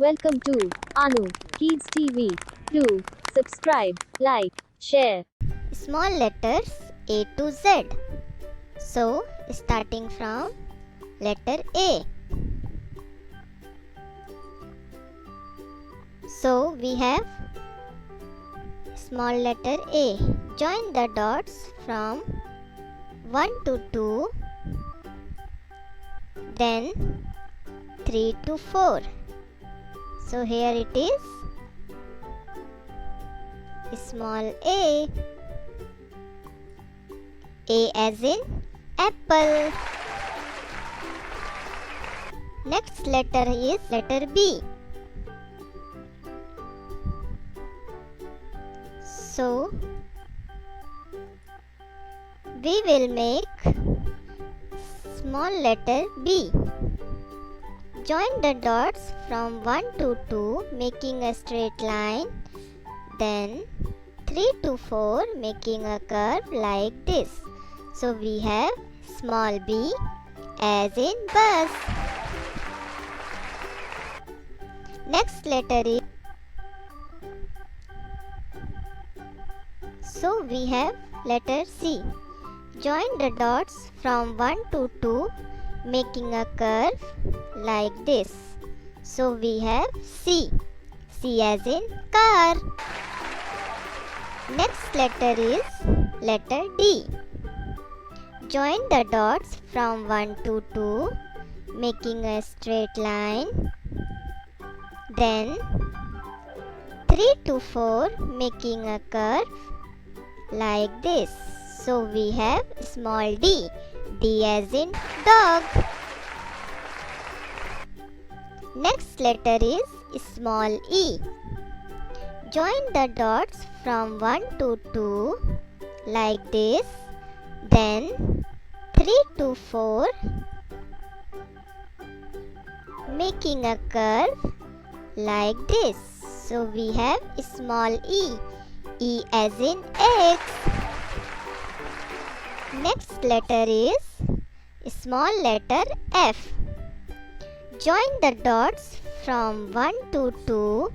Welcome to Anu Kids TV. Do subscribe, like, share. Small letters A to Z. So, starting from letter A. So, we have small letter A. Join the dots from 1 to 2, then 3 to 4. So, here it is small a. A as in apple. Next letter is letter B. So, we will make small letter B. Join the dots from 1 to 2 making a straight line, then 3 to 4 making a curve like this. So we have small b as in bus. Next letter is, so we have letter C. Join the dots from 1 to 2 making a curve like this. So we have C. C as in car. Next letter is letter D. Join the dots from 1 to 2 making a straight line, then 3 to 4 making a curve like this. So we have small d. D as in dog. Next letter is small e. Join the dots from 1 to 2 like this, then 3 to 4 making a curve like this. So we have small e. E as in egg. Next letter is small letter F. Join the dots from 1 to 2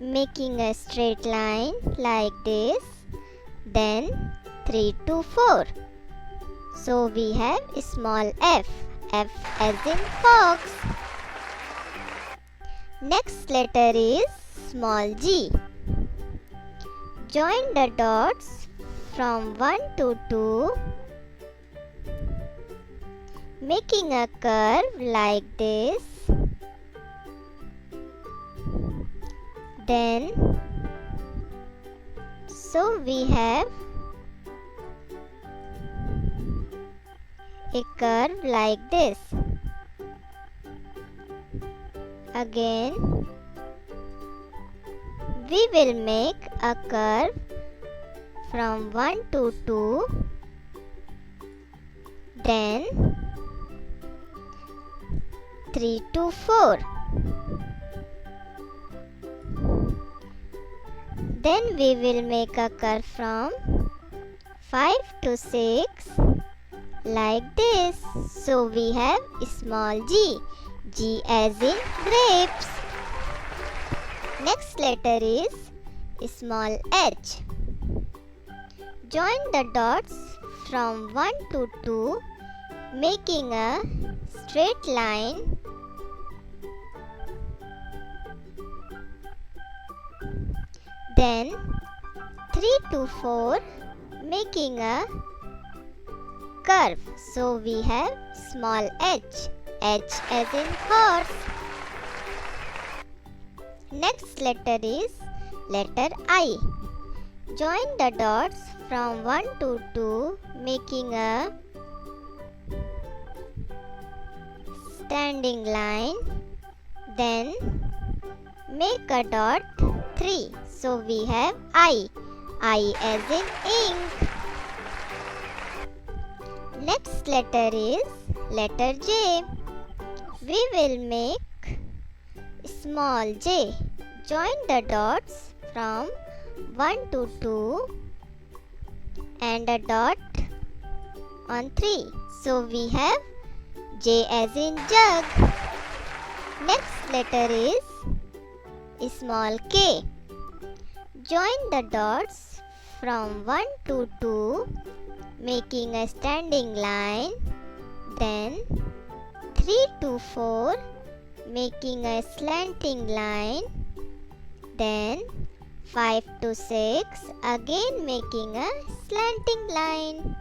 making a straight line like this, then 3 to 4. So we have small f. F as in fox. Next letter is small g. Join the dots from 1 to 2 making a curve like this, then so we have a curve like this. Again we will make a curve from 1 to 2, then 3 to 4. Then we will make a curve from 5 to 6 like this. So we have small g. G as in grapes. Next letter is small h. Join the dots from 1 to 2 making a straight line, then 3 to 4 making a curve. So we have small h. H as in horse. Next letter is letter I. Join the dots from 1 to 2 making a standing line, then make a dot 3. So we have I. I as in ink. Next letter is letter J. We will make small j. Join the dots from 1 to 2 and a dot on 3. So we have J as in jug. Next letter is small k. Join the dots from 1 to 2, making a standing line. Then 3 to 4, making a slanting line. Then 5 to 6, again making a slanting line.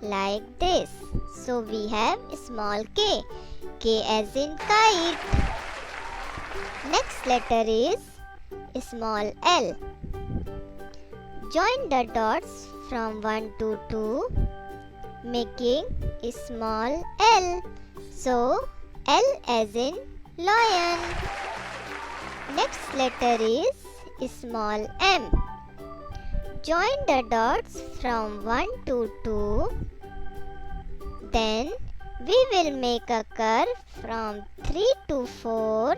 Like this. So we have small k. K as in kite. Next letter is small l. Join the dots from 1 to 2, making small l. So L as in lion. Next letter is small m. Join the dots from 1 to 2. Then we will make a curve from 3 to 4.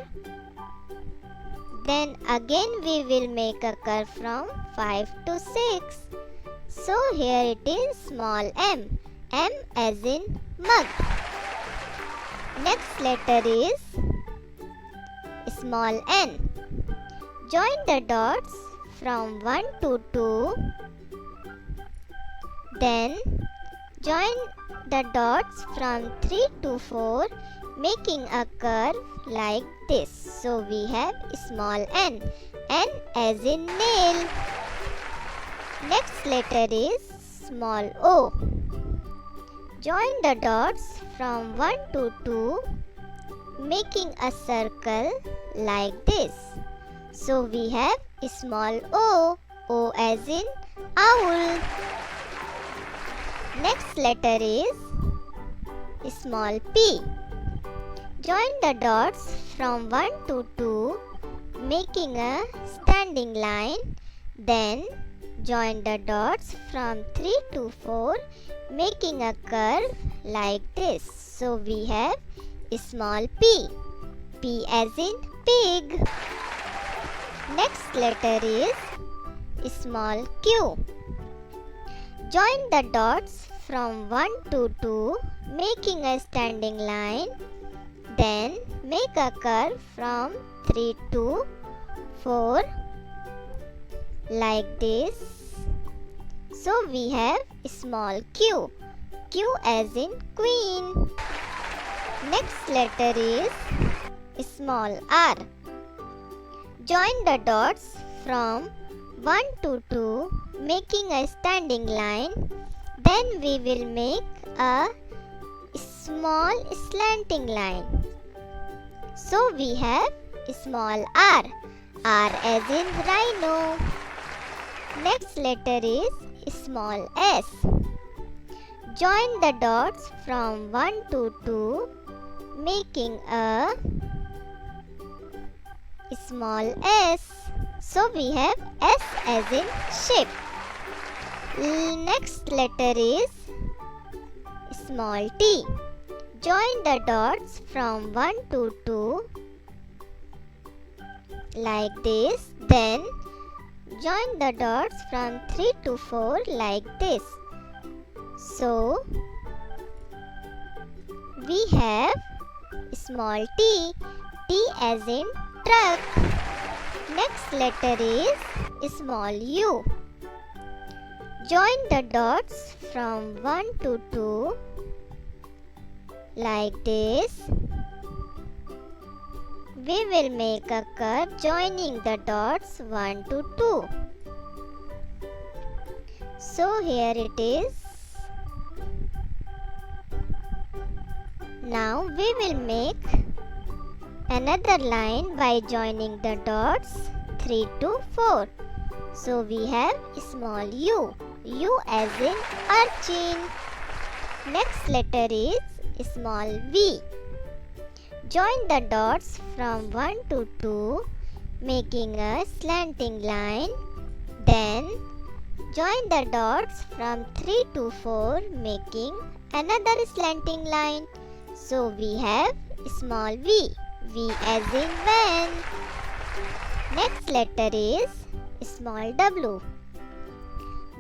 Then again we will make a curve from 5 to 6. So here it is small m. M as in mug. Next letter is small n. Join the dots from 1 to 2. Then join the dots from 3 to 4, making a curve like this. So we have small n. N as in nail. Next letter is small o. Join the dots from 1 to 2, making a circle like this. So we have small o. O as in owl. Next letter is small p. Join the dots from 1 to 2, making a standing line. Then join the dots from 3 to 4, making a curve like this. So we have small p. P as in pig. Next letter is small q. Join the dots from 1 to 2, making a standing line. Then make a curve from 3 to 4 like this. So we have small q. Q as in queen. Next letter is small r. Join the dots from 1 to 2, making a standing line. Then we will make a small slanting line. So we have small r. R as in rhino. Next letter is small s. Join the dots from 1 to 2, making a small s. So we have S as in ship. Next letter is small t. Join the dots from 1 to 2 like this. Then join the dots from 3 to 4 like this. So we have small t. T as in truck. Next letter is small u. Join the dots from 1 to 2 like this. We will make a curve joining the dots 1 to 2. So here it is. Now we will make another line by joining the dots 3 to 4. So we have small u. U as in urchin. Next letter is small v. Join the dots from 1 to 2, making a slanting line. Then join the dots from 3 to 4, making another slanting line. So we have small v. V as in van. Next letter is small w.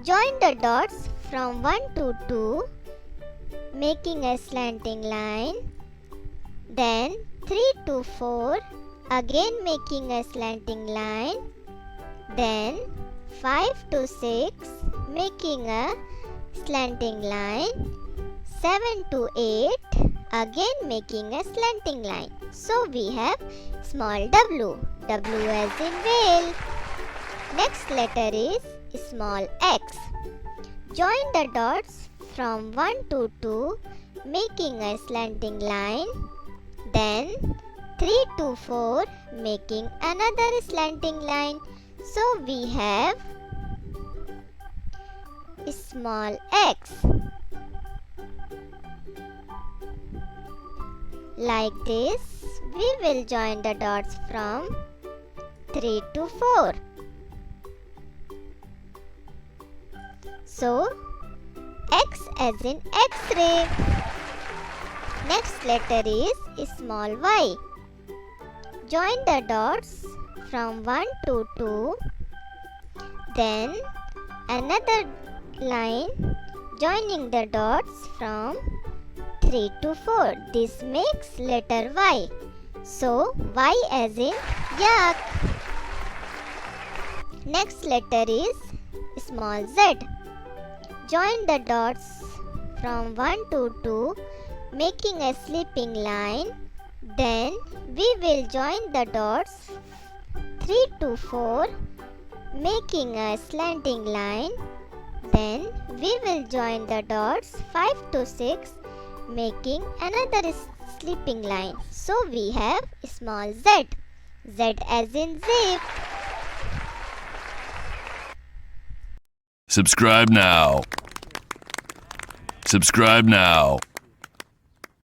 Join the dots from 1 to 2, making a slanting line. Then 3 to 4, again making a slanting line. Then 5 to 6, making a slanting line. 7 to 8, again making a slanting line. So we have small w, w as in whale. Next letter is small x. Join the dots from 1 to 2, making a slanting line. Then 3 to 4, making another slanting line. So we have small x. Like this, we will join the dots from 3 to 4. So, X as in X-ray. Next letter is small y. Join the dots from 1 to 2. Then another line joining the dots from 3 to 4. This makes letter Y. So, Y as in yak. Next letter is small z. Join the dots from 1 to 2, making a sleeping line. Then we will join the dots 3 to 4, making a slanting line. Then we will join the dots 5 to 6, making another sleeping line. So we have small z, z as in zip. Subscribe now. Subscribe now.